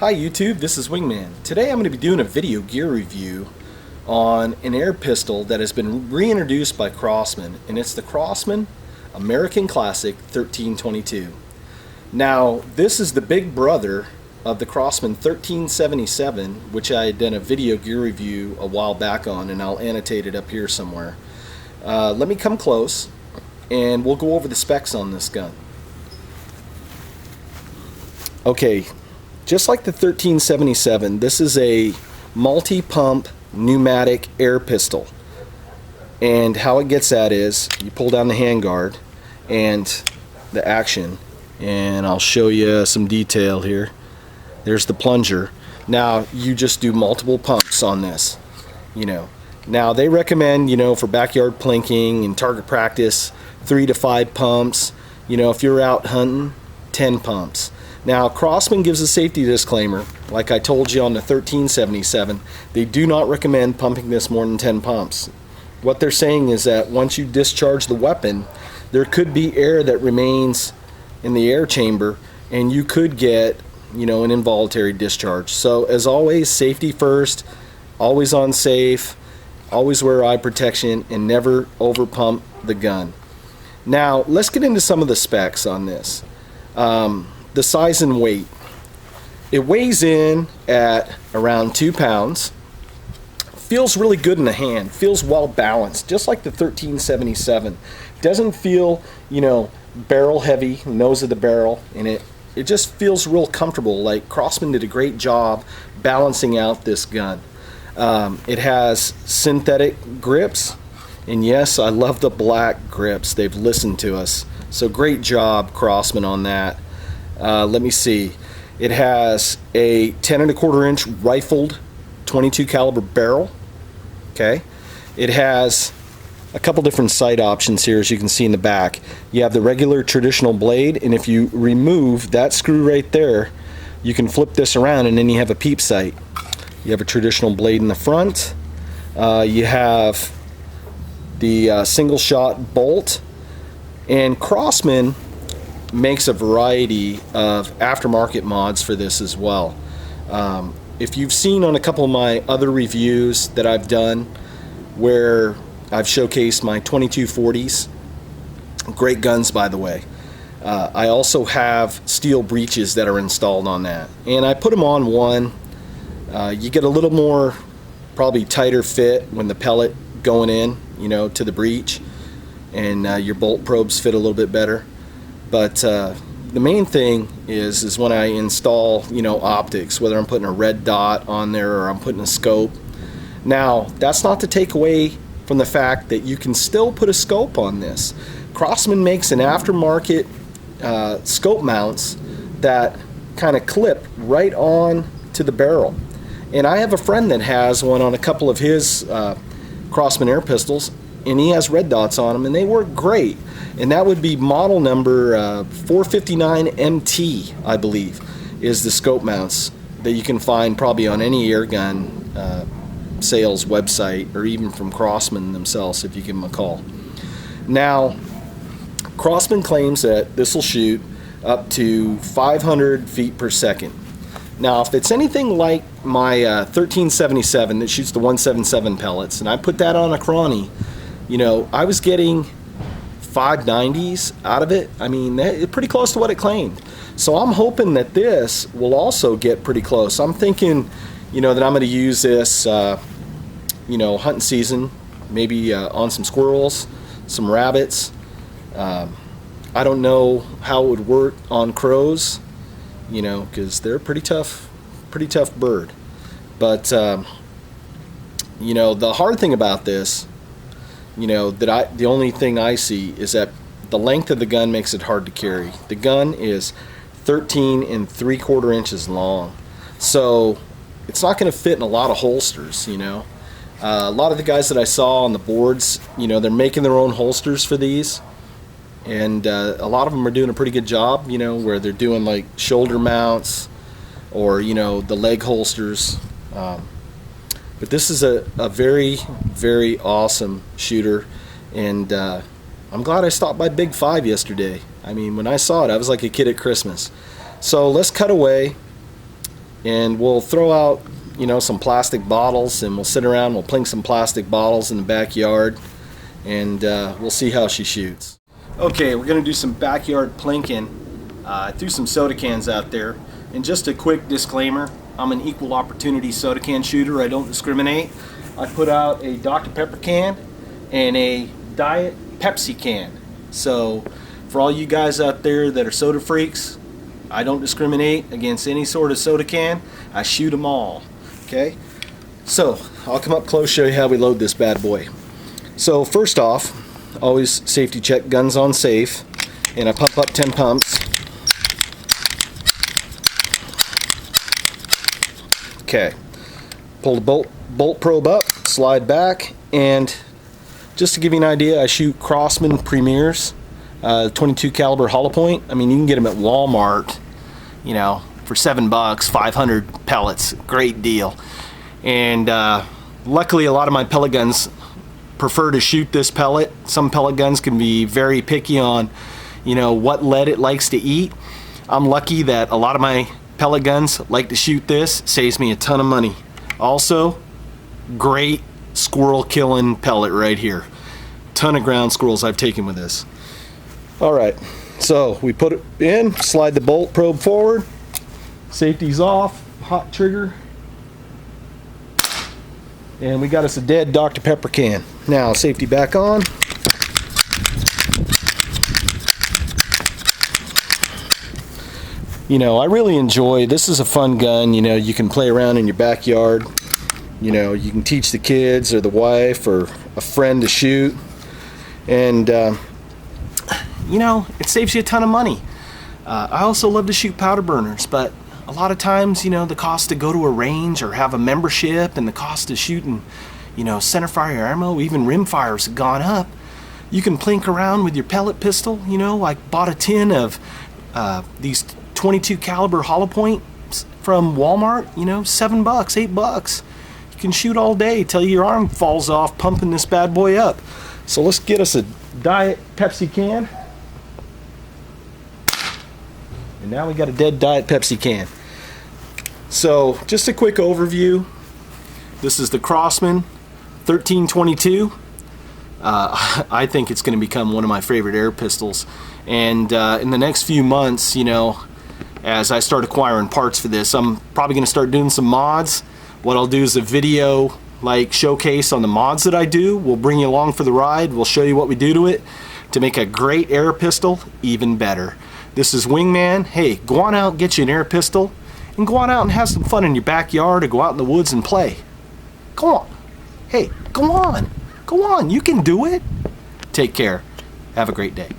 Hi YouTube, this is Wingman. Today I'm going to be doing a video gear review on an air pistol that has been reintroduced by Crosman, and it's the Crosman American Classic 1322. Now this is the big brother of the Crosman 1377, which I had done a video gear review a while back on, and I'll annotate it up here somewhere. Let me come close and we'll go over the specs on this gun. Okay, just like the 1377, this is a multi-pump pneumatic air pistol. And how it gets at is, you pull down the handguard and the action, and I'll show you some detail here. There's the plunger. Now you just do multiple pumps on this, Now they recommend, for backyard plinking and target practice, 3 to 5 pumps. If you're out hunting, 10 pumps. Now Crosman gives a safety disclaimer, like I told you on the 1377. They do not recommend pumping this more than 10 pumps. What they're saying is that once you discharge the weapon, there could be air that remains in the air chamber, and you could get, an involuntary discharge. So as always, safety first, always on safe, always wear eye protection, and never over pump the gun. Now let's get into some of the specs on this. The size and weight. It weighs in at around 2 pounds. Feels really good in the hand. Feels well balanced, just like the 1377. Doesn't feel, barrel heavy, nose of the barrel, and it just feels real comfortable. Like Crosman did a great job balancing out this gun. It has synthetic grips, and yes, I love the black grips. They've listened to us, so great job, Crosman, on that. Let me see. It has a 10 1/4 inch rifled 22 caliber barrel. Okay. It has a couple different sight options here, as you can see in the back. You have the regular traditional blade, and if you remove that screw right there, you can flip this around, and then you have a peep sight. You have a traditional blade in the front. You have the single shot bolt, and Crosman makes a variety of aftermarket mods for this as well. If you've seen on a couple of my other reviews that I've done where I've showcased my 2240s, great guns by the way, I also have steel breeches that are installed on that, and I put them on one. You get a little more, probably tighter fit when the pellet going in, to the breech, and your bolt probes fit a little bit better. But the main thing is when I install, optics, whether I'm putting a red dot on there or I'm putting a scope. Now, that's not to take away from the fact that you can still put a scope on this. Crosman makes an aftermarket scope mounts that kind of clip right on to the barrel. And I have a friend that has one on a couple of his Crosman air pistols, and he has red dots on them, and they work great. And that would be model number 459 MT, I believe, is the scope mounts that you can find probably on any air gun sales website, or even from Crosman themselves if you give them a call. Now, Crosman claims that this will shoot up to 500 feet per second. Now, if it's anything like my 1377 that shoots the 177 pellets, and I put that on a chrony, I was getting 590s out of it. I mean, pretty close to what it claimed. So I'm hoping that this will also get pretty close. I'm thinking, that I'm going to use this, hunting season, maybe on some squirrels, some rabbits. I don't know how it would work on crows, because they're a pretty tough bird. But, the hard thing about this, the only thing I see is that the length of the gun makes it hard to carry. The gun is 13 3/4 inches long, so it's not going to fit in a lot of holsters. A lot of the guys that I saw on the boards, they're making their own holsters for these, and a lot of them are doing a pretty good job. Where they're doing like shoulder mounts or the leg holsters. But this is a very, very awesome shooter, and I'm glad I stopped by Big 5 yesterday. I mean, when I saw it, I was like a kid at Christmas. So let's cut away and we'll throw out, you know, some plastic bottles, and we'll sit around, we'll plink some plastic bottles in the backyard, and we'll see how she shoots. Okay, we're gonna do some backyard plinking. I threw some soda cans out there, and just a quick disclaimer, I'm an equal opportunity soda can shooter. I don't discriminate. I put out a Dr. Pepper can and a Diet Pepsi can. So for all you guys out there that are soda freaks, I don't discriminate against any sort of soda can. I shoot them all. Okay, so I'll come up close, show you how we load this bad boy. So first off, always safety check guns on safe, and I pump up 10 pumps. Okay, pull the bolt probe up, slide back, and just to give you an idea, I shoot Crosman Premiers, 22 caliber hollow point. I mean, you can get them at Walmart, you know, for $7, 500 pellets, great deal. And luckily, a lot of my pellet guns prefer to shoot this pellet. Some pellet guns can be very picky on, you know, what lead it likes to eat. I'm lucky that a lot of my pellet guns like to shoot this. Saves me a ton of money. Also, great squirrel killing pellet right here. Ton of ground squirrels I've taken with this. Alright, so we put it in, slide the bolt probe forward, safety's off, hot trigger, and we got us a dead Dr. Pepper can. Now safety back on. You know, I really enjoy, this is a fun gun, you know, you can play around in your backyard, you know, you can teach the kids or the wife or a friend to shoot, and you know, it saves you a ton of money. I also love to shoot powder burners, but a lot of times, you know, the cost to go to a range or have a membership and the cost of shooting, you know, centerfire ammo, even rimfires have gone up. You can plink around with your pellet pistol. You know, I bought a tin of these 22 caliber hollow points from Walmart, you know, $7, $8. You can shoot all day till your arm falls off pumping this bad boy up. So let's get us a Diet Pepsi can. And now we got a dead Diet Pepsi can. So just a quick overview. This is the Crosman 1322. I think it's going to become one of my favorite air pistols. And in the next few months, you know, as I start acquiring parts for this, I'm probably going to start doing some mods. What I'll do is a video like showcase on the mods that I do. We'll bring you along for the ride. We'll show you what we do to it to make a great air pistol even better. This is Wingman. Hey, go on out, get you an air pistol, and go on out and have some fun in your backyard or go out in the woods and play. Go on. Hey, go on. Go on. You can do it. Take care. Have a great day.